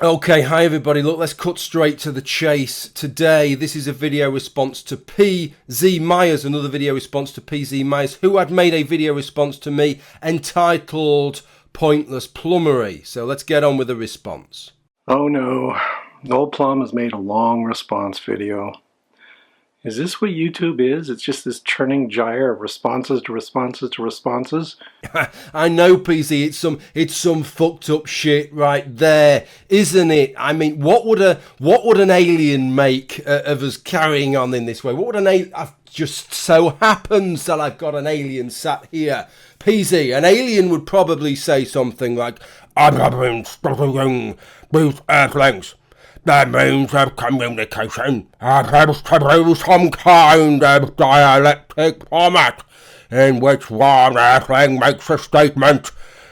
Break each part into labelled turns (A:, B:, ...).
A: Okay, hi everybody. Look, let's cut straight to the chase. Today, this is a video response to PZ Myers, another video response to PZ Myers, who had made a video response to me entitled Pointless Plummery. So let's get on with the response.
B: Oh no, Noel Plum has made a long response video. Is this what YouTube is? It's just this churning gyre of responses to responses to responses?
A: I know, PZ, it's some fucked up shit right there, isn't it? I mean, what would an alien make of us carrying on in this way? What would an alien... Just so happens that I've got an alien sat here. PZ, an alien would probably say something like, "I'm having with earthlings. That means of communication. I have to do some kind of dialectic format in which one earthling makes a statement.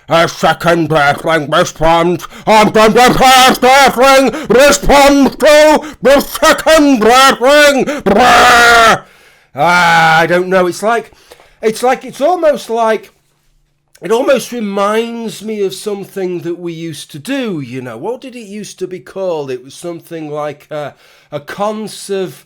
A: A second earthling responds, and then the first earthling responds to the second earthling. I don't know. It almost reminds me of something that we used to do, you know. What did it used to be called? It was something like not a convolution,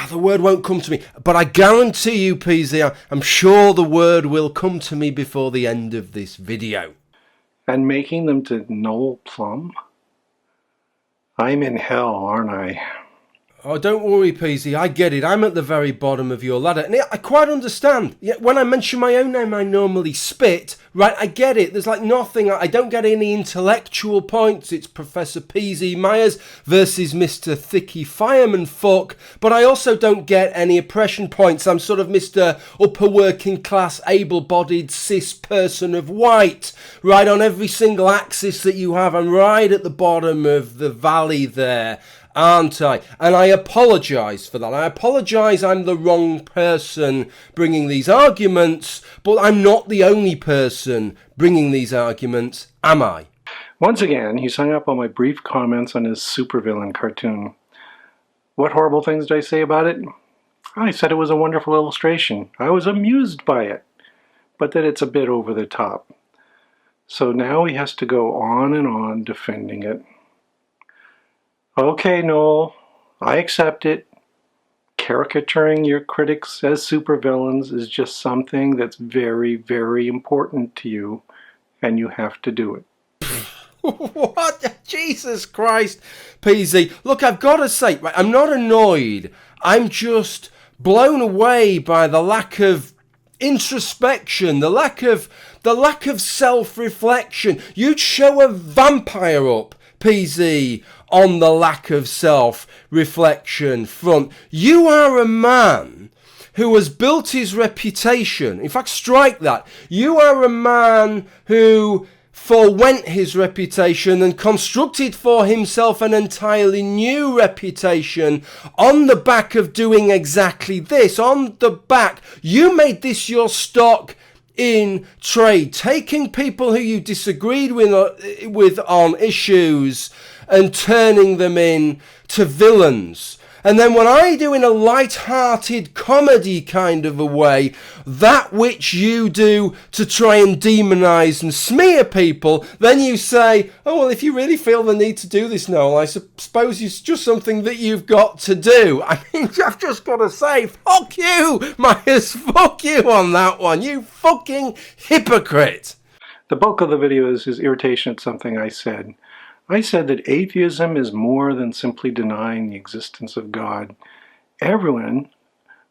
A: the word won't come to me. But I guarantee you, PZ, I'm sure the word will come to me before the end of this video.
B: And making them to Noel Plum? I'm in hell, aren't I?
A: Oh, don't worry, PZ, I get it. I'm at the very bottom of your ladder. And I quite understand. When I mention my own name, I normally spit. Right, I get it. There's like nothing. I don't get any intellectual points. It's Professor PZ Myers versus Mr. Thicky Fireman fuck. But I also don't get any oppression points. I'm sort of Mr. upper working class, able-bodied, cis person of white. Right on every single axis that you have. I'm right at the bottom of the valley there, aren't I? And I apologise for that. I apologise I'm the wrong person bringing these arguments, but I'm not the only person bringing these arguments, am I?
B: Once again, he's hung up on my brief comments on his supervillain cartoon. What horrible things did I say about it? I said it was a wonderful illustration. I was amused by it, but that it's a bit over the top. So now he has to go on and on defending it. Okay, Noel, I accept it. Caricaturing your critics as supervillains is just something that's very, very important to you, and you have to do it.
A: What? Jesus Christ, PZ. Look, I've got to say, right, I'm not annoyed. I'm just blown away by the lack of introspection, the lack of self-reflection. You'd show a vampire up, PZ, on the lack of self-reflection front. You are a man who has built his reputation. In fact, strike that. You are a man who forwent his reputation and constructed for himself an entirely new reputation on the back of doing exactly this. On the back, you made this your stock in trade, taking people who you disagreed with on issues and turning them into villains. And then when I do in a light-hearted comedy kind of a way, that which you do to try and demonise and smear people, then you say, oh, well, if you really feel the need to do this, Noel, I suppose it's just something that you've got to do. I mean, I've just got to say, fuck you, Myers, fuck you on that one, you fucking hypocrite.
B: The bulk of the video is his irritation at something I said. I said that atheism is more than simply denying the existence of God. Everyone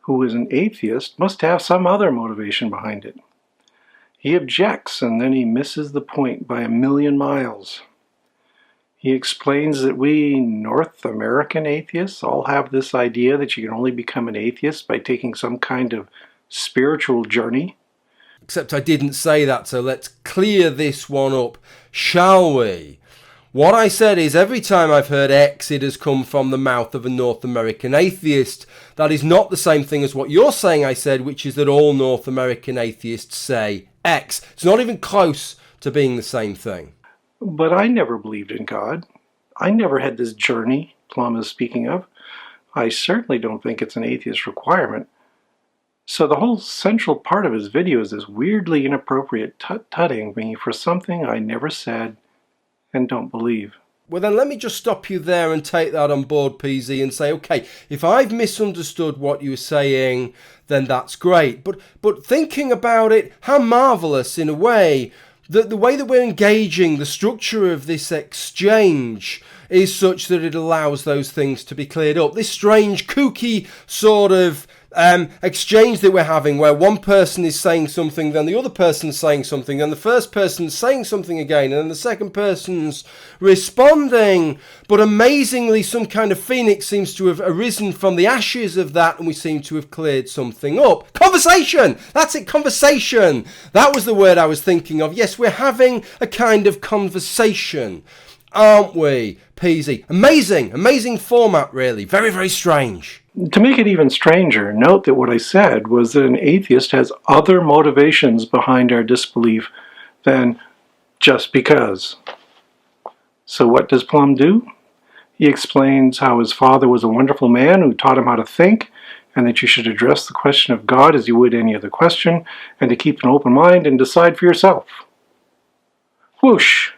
B: who is an atheist must have some other motivation behind it. He objects, and then he misses the point by 1,000,000 miles. He explains that we North American atheists all have this idea that you can only become an atheist by taking some kind of spiritual journey.
A: Except I didn't say that, so let's clear this one up, shall we? What I said is every time I've heard X, it has come from the mouth of a North American atheist. That is not the same thing as what you're saying I said, which is that all North American atheists say X. It's not even close to being the same thing.
B: But I never believed in God. I never had this journey Plum is speaking of. I certainly don't think it's an atheist requirement. So the whole central part of his video is this weirdly inappropriate tut-tutting me for something I never said and don't believe.
A: Well, then let me just stop you there and take that on board, PZ, and say, okay, if I've misunderstood what you were saying, then that's great. But thinking about it, how marvellous in a way that the way that we're engaging, the structure of this exchange is such that it allows those things to be cleared up. This strange, kooky sort of exchange that we're having where one person is saying something, then the other person's saying something, then the first person's saying something again, and then the second person's responding. But amazingly, some kind of phoenix seems to have arisen from the ashes of that, and we seem to have cleared something up. Conversation! That's it, conversation! That was the word I was thinking of. Yes, we're having a kind of conversation, aren't we, Peasy? Amazing format, really. Very, very strange.
B: To make it even stranger, note that what I said was that an atheist has other motivations behind our disbelief than just because. So what does Plum do? He explains how his father was a wonderful man who taught him how to think, and that you should address the question of God as you would any other question, and to keep an open mind and decide for yourself. Whoosh!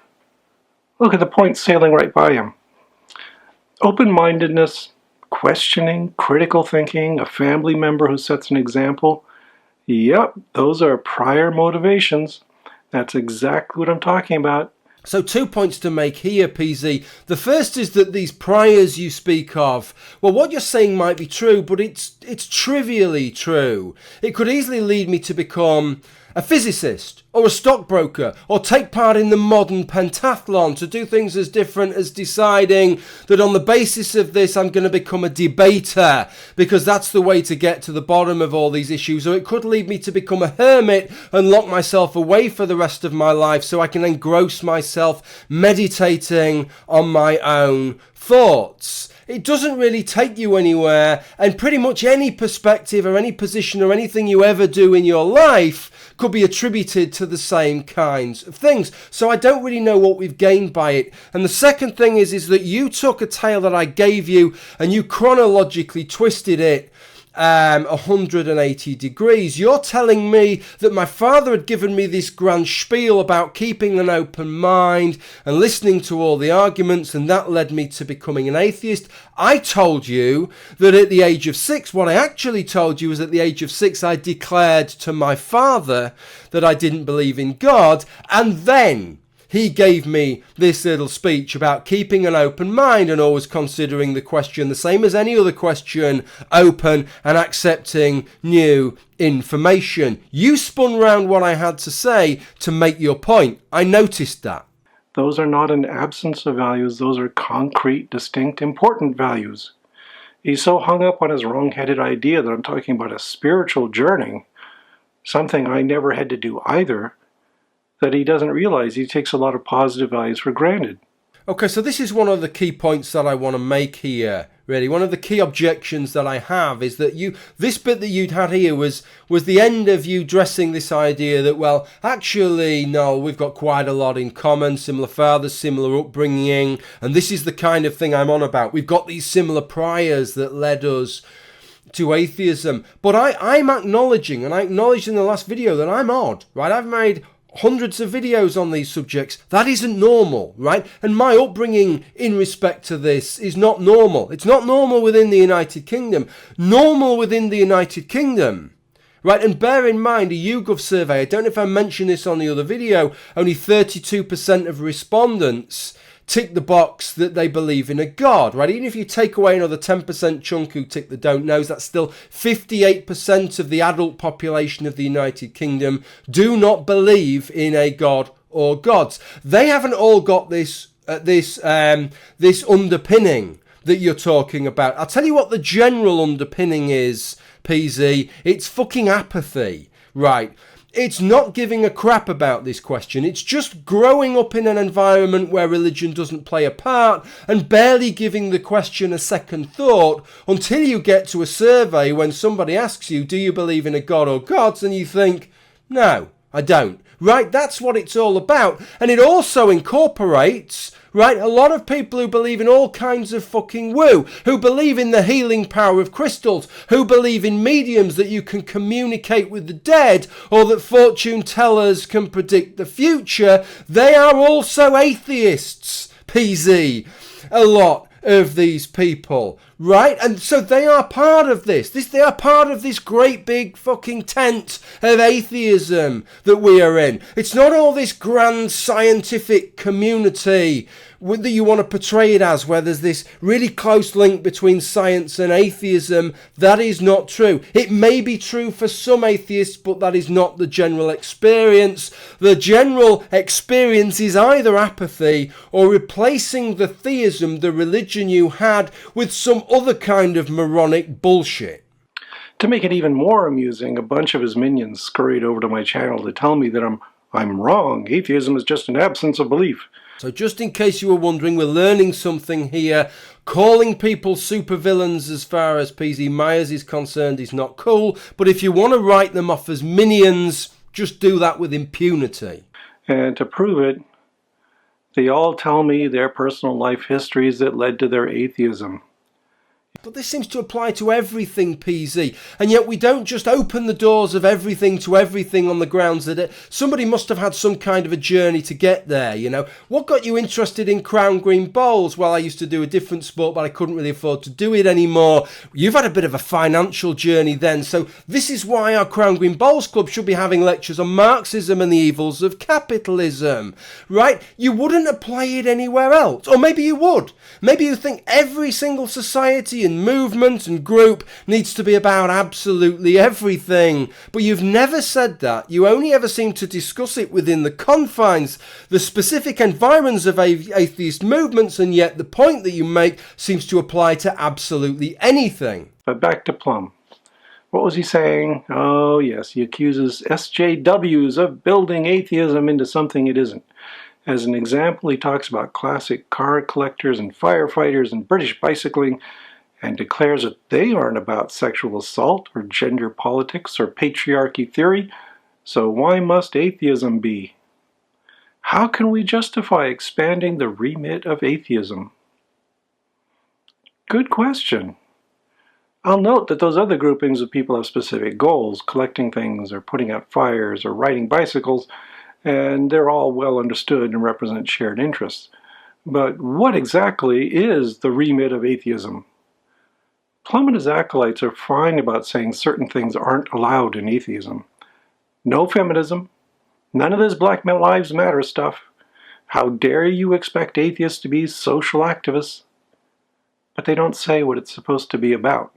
B: Look at the point sailing right by him. Open-mindedness, questioning, critical thinking, a family member who sets an example. Yep, those are prior motivations. That's exactly what I'm talking about.
A: So 2 points to make here, PZ. The first is that these priors you speak of, well, what you're saying might be true, but it's trivially true. It could easily lead me to become a physicist or a stockbroker or take part in the modern pentathlon, to do things as different as deciding that on the basis of this I'm going to become a debater because that's the way to get to the bottom of all these issues. Or it could lead me to become a hermit and lock myself away for the rest of my life so I can engross myself meditating on my own thoughts. It doesn't really take you anywhere, and pretty much any perspective or any position or anything you ever do in your life could be attributed to the same kinds of things. So I don't really know what we've gained by it. And the second thing is that you took a tale that I gave you and you chronologically twisted it 180 degrees. You're telling me that my father had given me this grand spiel about keeping an open mind and listening to all the arguments, and that led me to becoming an atheist. I told you that at the age of 6, what I actually told you was at the age of 6 I declared to my father that I didn't believe in God, and then he gave me this little speech about keeping an open mind and always considering the question the same as any other question, open and accepting new information. You spun round what I had to say to make your point. I noticed that.
B: Those are not an absence of values. Those are concrete, distinct, important values. He's so hung up on his wrong-headed idea that I'm talking about a spiritual journey, something I never had to do either, that he doesn't realize he takes a lot of positive values for granted.
A: Okay, so this is one of the key points that I want to make here, really. One of the key objections that I have is that this bit that you'd had here was the end of you dressing this idea that, well, actually, Noel, we've got quite a lot in common, similar fathers, similar upbringing, and this is the kind of thing I'm on about. We've got these similar priors that led us to atheism. But I'm acknowledging, and I acknowledged in the last video, that I'm odd, right? I've made hundreds of videos on these subjects. That isn't normal, right? And my upbringing in respect to this is not normal. It's not normal within the United Kingdom. Normal within the United Kingdom, right? And bear in mind, a YouGov survey, I don't know if I mentioned this on the other video, only 32% of respondents tick the box that they believe in a God, right? Even if you take away another 10% chunk who tick the don't knows, that's still 58% of the adult population of the United Kingdom do not believe in a God or gods. They haven't all got this underpinning that you're talking about. I'll tell you what the general underpinning is, PZ. It's fucking apathy, right? It's not giving a crap about this question. It's just growing up in an environment where religion doesn't play a part and barely giving the question a second thought until you get to a survey when somebody asks you, do you believe in a God or gods? And you think, no, I don't. Right? That's what it's all about. And it also incorporates, right, a lot of people who believe in all kinds of fucking woo, who believe in the healing power of crystals, who believe in mediums that you can communicate with the dead, or that fortune tellers can predict the future. They are also atheists, PZ. A lot of these people, right? And so they are part of this. They are part of this great big fucking tent of atheism that we are in. It's not all this grand scientific community that you want to portray it as, where there's this really close link between science and atheism. That is not true. It may be true for some atheists, but that is not the general experience. The general experience is either apathy or replacing the theism, the religion you had, with some other kind of moronic bullshit.
B: To make it even more amusing, a bunch of his minions scurried over to my channel to tell me that I'm wrong. Atheism is just an absence of belief.
A: So just in case you were wondering, we're learning something here. Calling people supervillains as far as PZ Myers is concerned is not cool. But if you want to write them off as minions, just do that with impunity.
B: And to prove it, they all tell me their personal life histories that led to their atheism.
A: But this seems to apply to everything, PZ. And yet we don't just open the doors of everything to everything on the grounds that somebody must have had some kind of a journey to get there, you know. What got you interested in Crown Green Bowls? Well, I used to do a different sport, but I couldn't really afford to do it anymore. You've had a bit of a financial journey then. So this is why our Crown Green Bowls Club should be having lectures on Marxism and the evils of capitalism, right? You wouldn't apply it anywhere else. Or maybe you would. Maybe you think every single society and movement and group needs to be about absolutely everything. But you've never said that. You only ever seem to discuss it within the confines, the specific environs of atheist movements, and yet the point that you make seems to apply to absolutely anything.
B: But back to Plum. What was he saying? Oh yes, he accuses SJWs of building atheism into something it isn't. As an example, he talks about classic car collectors and firefighters and British bicycling, and declares that they aren't about sexual assault or gender politics or patriarchy theory, so why must atheism be? How can we justify expanding the remit of atheism? Good question. I'll note that those other groupings of people have specific goals, collecting things or putting out fires or riding bicycles, and they're all well understood and represent shared interests. But what exactly is the remit of atheism? Plum and his acolytes are fine about saying certain things aren't allowed in atheism. No feminism, none of this Black Lives Matter stuff. How dare you expect atheists to be social activists? But they don't say what it's supposed to be about.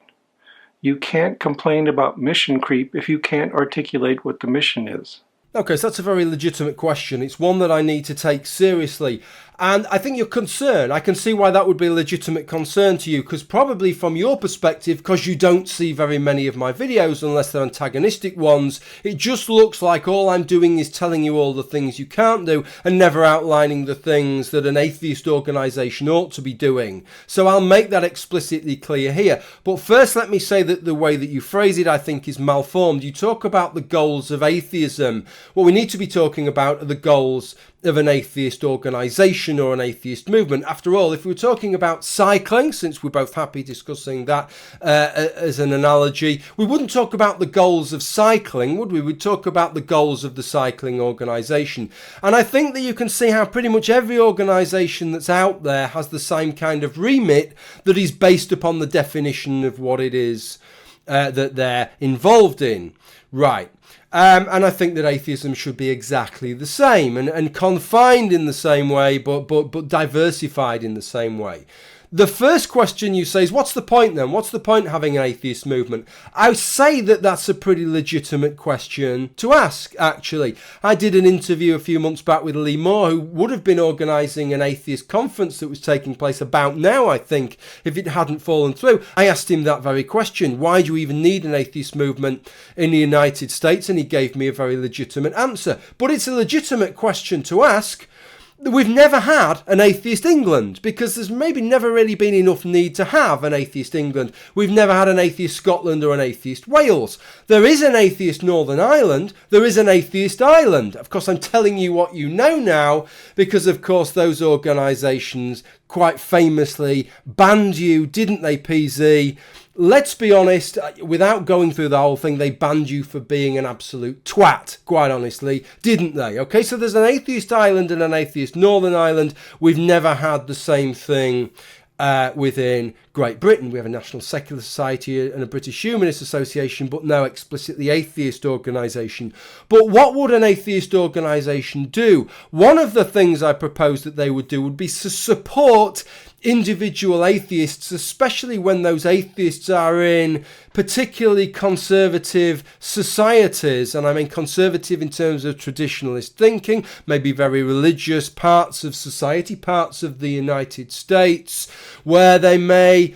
B: You can't complain about mission creep if you can't articulate what the mission is.
A: Okay, so that's a very legitimate question. It's one that I need to take seriously. And I think your concern, I can see why that would be a legitimate concern to you, because probably from your perspective, because you don't see very many of my videos unless they're antagonistic ones, it just looks like all I'm doing is telling you all the things you can't do and never outlining the things that an atheist organisation ought to be doing. So I'll make that explicitly clear here. But first, let me say that the way that you phrase it, I think, is malformed. You talk about the goals of atheism. What we need to be talking about are the goals of an atheist organisation or an atheist movement. After all, if we were talking about cycling, since we're both happy discussing that as an analogy, we wouldn't talk about the goals of cycling, would we? We'd talk about the goals of the cycling organisation. And I think that you can see how pretty much every organisation that's out there has the same kind of remit that is based upon the definition of what it is that they're involved in. Right. And I think that atheism should be exactly the same and confined in the same way, but diversified in the same way. The first question you say is, what's the point then? What's the point having an atheist movement? I say that that's a pretty legitimate question to ask, actually. I did an interview a few months back with Lee Moore, who would have been organising an atheist conference that was taking place about now, I think, if it hadn't fallen through. I asked him that very question. Why do you even need an atheist movement in the United States? And he gave me a very legitimate answer. But it's a legitimate question to ask. we've never had an atheist England, because there's maybe never really been enough need to have an atheist England. We've never had an atheist Scotland or an atheist Wales. There is an atheist Northern Ireland. There is an atheist Ireland. Of course, I'm telling you what you know now, because of course those organisations quite famously banned you, didn't they, PZ? Let's be honest, without going through the whole thing, they banned you for being an absolute twat, quite honestly, didn't they? Okay, so there's an atheist Ireland and an atheist Northern Ireland. We've never had the same thing within Great Britain. We have a National Secular Society and a British Humanist Association, but no explicitly atheist organisation. But what would an atheist organisation do? One of the things I proposed that they would do would be to support individual atheists, especially when those atheists are in particularly conservative societies, and I mean conservative in terms of traditionalist thinking, maybe very religious parts of society, parts of the United States, where they may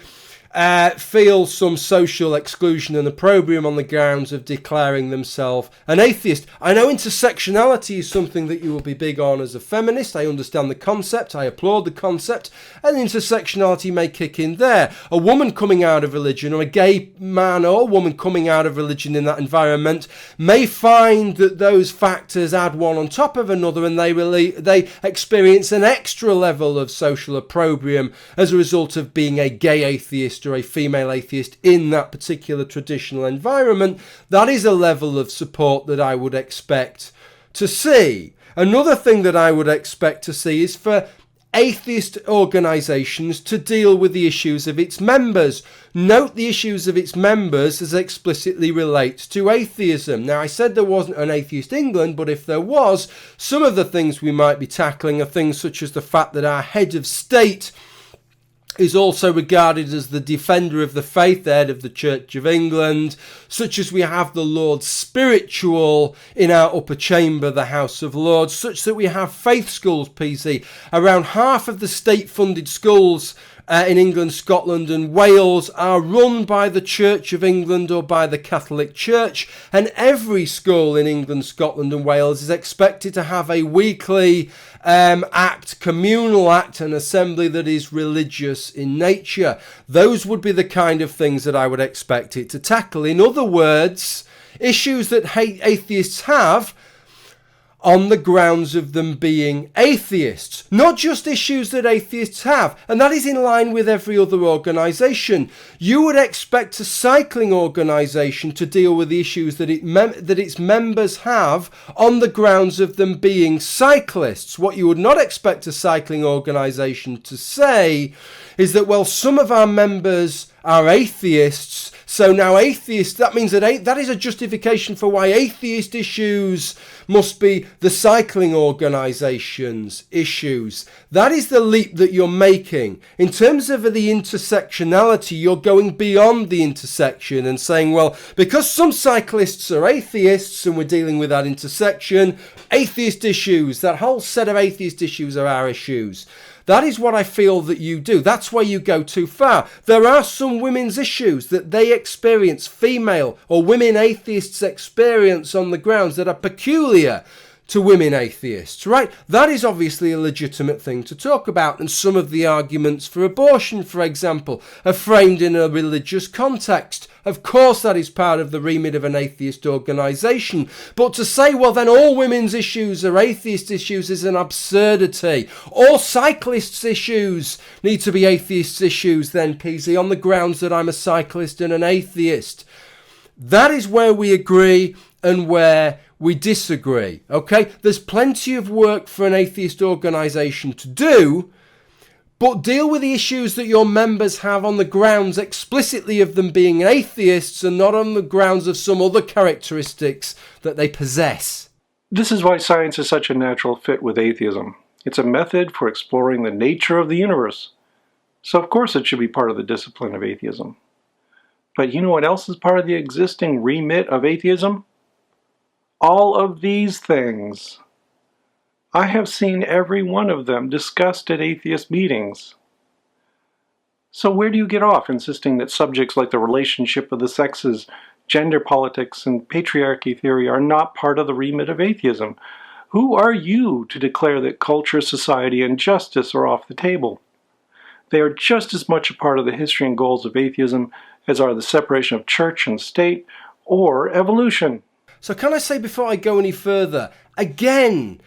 A: feel some social exclusion and opprobrium on the grounds of declaring themselves an atheist. I know intersectionality is something that you will be big on as a feminist. I understand the concept. I applaud the concept. And intersectionality may kick in there. A woman coming out of religion, or a gay man or woman coming out of religion in that environment, may find that those factors add one on top of another, and they experience an extra level of social opprobrium as a result of being a gay atheist or a female atheist in that particular traditional environment. That is a level of support that I would expect to see. Another thing that I would expect to see is for atheist organisations to deal with the issues of its members. Note the issues of its members as explicitly relates to atheism. Now, I said there wasn't an atheist England, but if there was, some of the things we might be tackling are things such as the fact that our head of state is also regarded as the defender of the faith, the head of the Church of England, such as we have the Lord Spiritual in our upper chamber, the House of Lords, such that we have faith schools, PC. Around half of the state-funded schools in England, Scotland and Wales are run by the Church of England or by the Catholic Church, and every school in England, Scotland and Wales is expected to have a weekly communal act, an assembly that is religious in nature. Those would be the kind of things that I would expect it to tackle. In other words, issues that atheists have on the grounds of them being atheists, not just issues that atheists have, and that is in line with every other organisation. You would expect a cycling organisation to deal with the issues that its members have on the grounds of them being cyclists. What you would not expect a cycling organisation to say is that, well, some of our members are atheists, so now atheists, that means that that is a justification for why atheist issues must be the cycling organisation's issues. That is the leap that you're making. In terms of the intersectionality, you're going beyond the intersection and saying, well, because some cyclists are atheists and we're dealing with that intersection, atheist issues, that whole set of atheist issues are our issues. That is what I feel that you do. That's where you go too far. There are some women's issues that they experience, female or women atheists experience on the grounds that are peculiar to women atheists, right? That is obviously a legitimate thing to talk about, and some of the arguments for abortion, for example, are framed in a religious context. Of course that is part of the remit of an atheist organisation, but to say, well, then all women's issues are atheist issues is an absurdity. All cyclists' issues need to be atheist issues then, PZ, on the grounds that I'm a cyclist and an atheist. That is where we agree and where we disagree, okay? There's plenty of work for an atheist organisation to do, but deal with the issues that your members have on the grounds explicitly of them being atheists and not on the grounds of some other characteristics that they possess.
B: This is why science is such a natural fit with atheism. It's a method for exploring the nature of the universe. So of course it should be part of the discipline of atheism. But you know what else is part of the existing remit of atheism? All of these things. I have seen every one of them discussed at atheist meetings. So where do you get off insisting that subjects like the relationship of the sexes, gender politics, and patriarchy theory are not part of the remit of atheism? Who are you to declare that culture, society, and justice are off the table? They are just as much a part of the history and goals of atheism as are the separation of church and state or evolution.
A: So can I say before I go any further, again,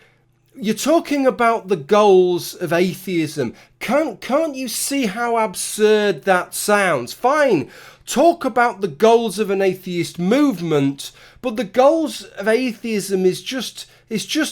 A: you're talking about the goals of atheism. Can't you see how absurd that sounds? Fine, talk about the goals of an atheist movement, but the goals of atheism is just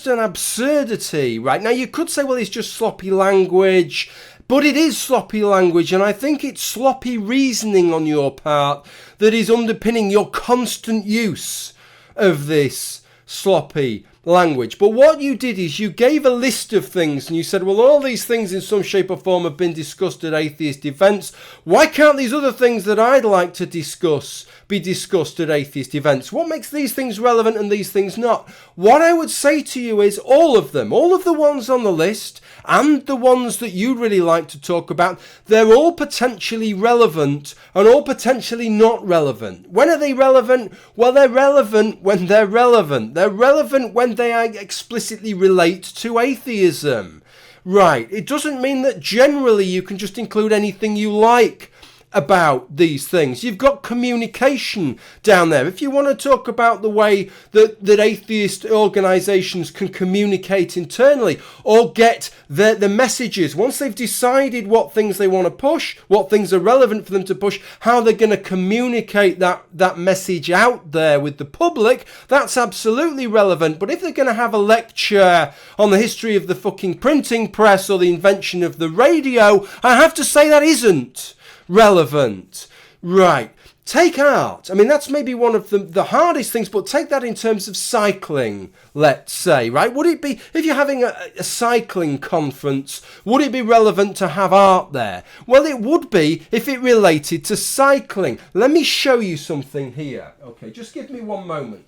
A: an absurdity, right? Now you could say, well, it's just sloppy language, but it is sloppy language, and I think it's sloppy reasoning on your part that is underpinning your constant use of this sloppy language. But what you did is you gave a list of things and you said, well, all these things in some shape or form have been discussed at atheist events. Why can't these other things that I'd like to discuss be discussed at atheist events? What makes these things relevant and these things not? What I would say to you is all of them, all of the ones on the list and the ones that you'd really like to talk about, they're all potentially relevant and all potentially not relevant. When are they relevant? Well, they're relevant when they're relevant. They're relevant when they explicitly relate to atheism. Right, it doesn't mean that generally you can just include anything you like about these things. You've got communication down there. If you want to talk about the way that atheist organisations can communicate internally or get the messages, once they've decided what things they want to push, what things are relevant for them to push, how they're going to communicate that message out there with the public, that's absolutely relevant. But if they're going to have a lecture on the history of the fucking printing press or the invention of the radio, I have to say that isn't relevant. Right. Take art. I mean, that's maybe one of the hardest things, but take that in terms of cycling, let's say, right? Would it be, if you're having a cycling conference, would it be relevant to have art there? Well, it would be if it related to cycling. Let me show you something here. Okay, just give me one moment.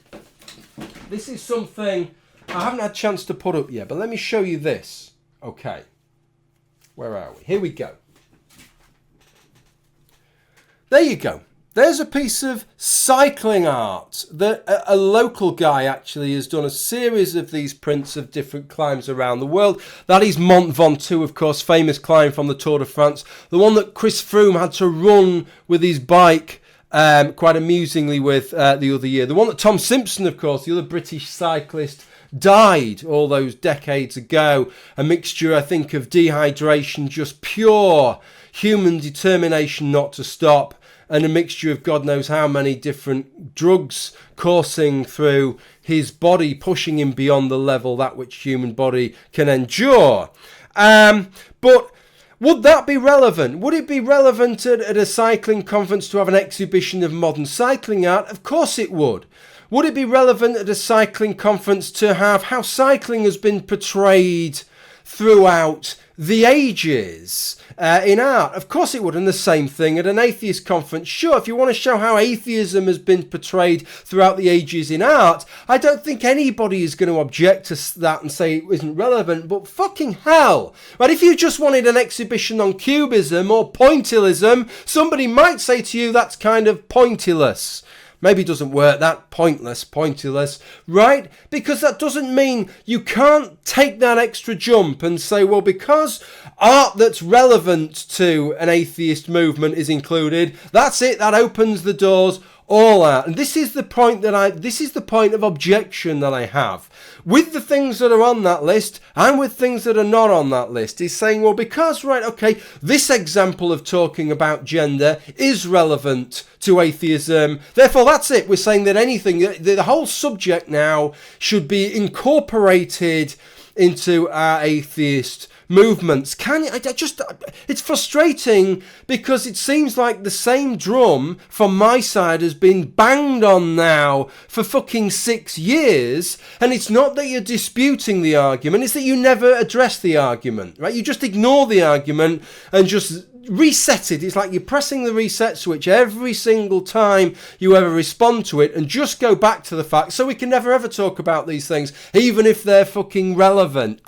A: This is something I haven't had a chance to put up yet, but let me show you this. Okay. Where are we? Here we go. There you go. There's a piece of cycling art that a local guy actually has done a series of these prints of different climbs around the world. That is Mont Ventoux, of course, famous climb from the Tour de France. The one that Chris Froome had to run with his bike quite amusingly with the other year. The one that Tom Simpson, of course, the other British cyclist, died all those decades ago. A mixture, I think, of dehydration, just pure human determination not to stop, and a mixture of God knows how many different drugs coursing through his body, pushing him beyond the level that which human body can endure. But would that be relevant? Would it be relevant at a cycling conference to have an exhibition of modern cycling art? Of course it would. Would it be relevant at a cycling conference to have how cycling has been portrayed throughout the ages in art? Of course it would. And the same thing at an atheist conference. Sure, if you want to show how atheism has been portrayed throughout the ages in art, I don't think anybody is going to object to that and say it isn't relevant. But fucking hell, right? If you just wanted an exhibition on cubism or pointillism, somebody might say to you that's kind of pointilless. Maybe it doesn't work, that pointilless, right? Because that doesn't mean you can't take that extra jump and say, well, because art that's relevant to an atheist movement is included, that's it, that opens the doors all out. And this is the point this is the point of objection that I have with the things that are on that list and with things that are not on that list, is saying, well, because, right, okay, this example of talking about gender is relevant to atheism, therefore that's it. We're saying that anything, the whole subject now should be incorporated into our atheist movements. It's frustrating because it seems like the same drum from my side has been banged on now for fucking 6 years, and it's not that you're disputing the argument, it's that you never address the argument, right? You just ignore the argument and just reset it. It's like you're pressing the reset switch every single time you ever respond to it, and just go back to the fact so we can never ever talk about these things, even if they're fucking relevant.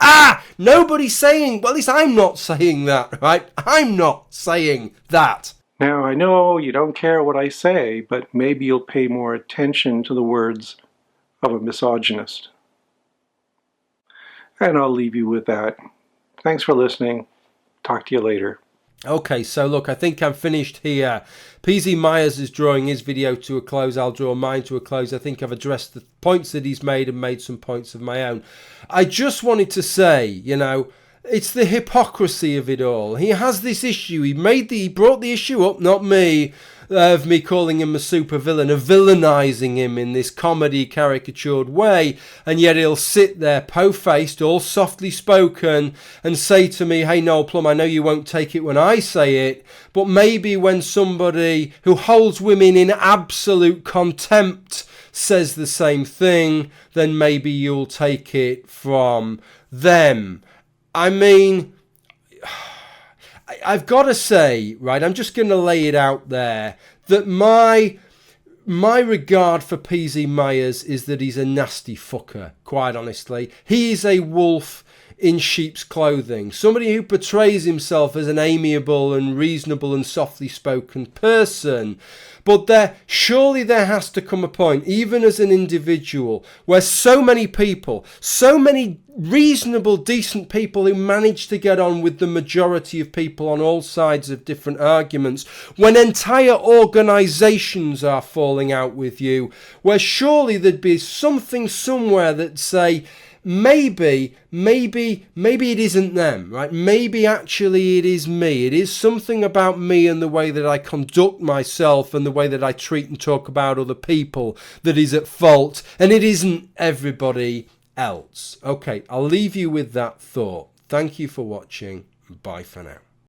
A: Nobody's saying, well, at least I'm not saying that, right? I'm not saying that.
B: Now, I know you don't care what I say, but maybe you'll pay more attention to the words of a misogynist. And I'll leave you with that. Thanks for listening. Talk to you later.
A: Okay, so look, I think I'm finished here. PZ Myers is drawing his video to a close. I'll draw mine to a close. I think I've addressed the points that he's made and made some points of my own. I just wanted to say, you know, it's the hypocrisy of it all. He has this issue. He brought the issue up, not me, of me calling him a supervillain, of villainizing him in this comedy caricatured way, and yet he'll sit there po-faced, all softly spoken, and say to me, hey Noel Plum, I know you won't take it when I say it, but maybe when somebody who holds women in absolute contempt says the same thing, then maybe you'll take it from them. I mean, I've got to say, right, I'm just going to lay it out there, that my regard for PZ Myers is that he's a nasty fucker, quite honestly. He is a wolf in sheep's clothing, somebody who portrays himself as an amiable and reasonable and softly spoken person. But surely there has to come a point, even as an individual, where so many people, so many reasonable, decent people who manage to get on with the majority of people on all sides of different arguments, when entire organisations are falling out with you, where surely there'd be something somewhere that say, maybe it isn't them, right? Maybe actually it is me. It is something about me and the way that I conduct myself and the way that I treat and talk about other people that is at fault, and it isn't everybody else. Okay, I'll leave you with that thought. Thank you for watching. Bye for now.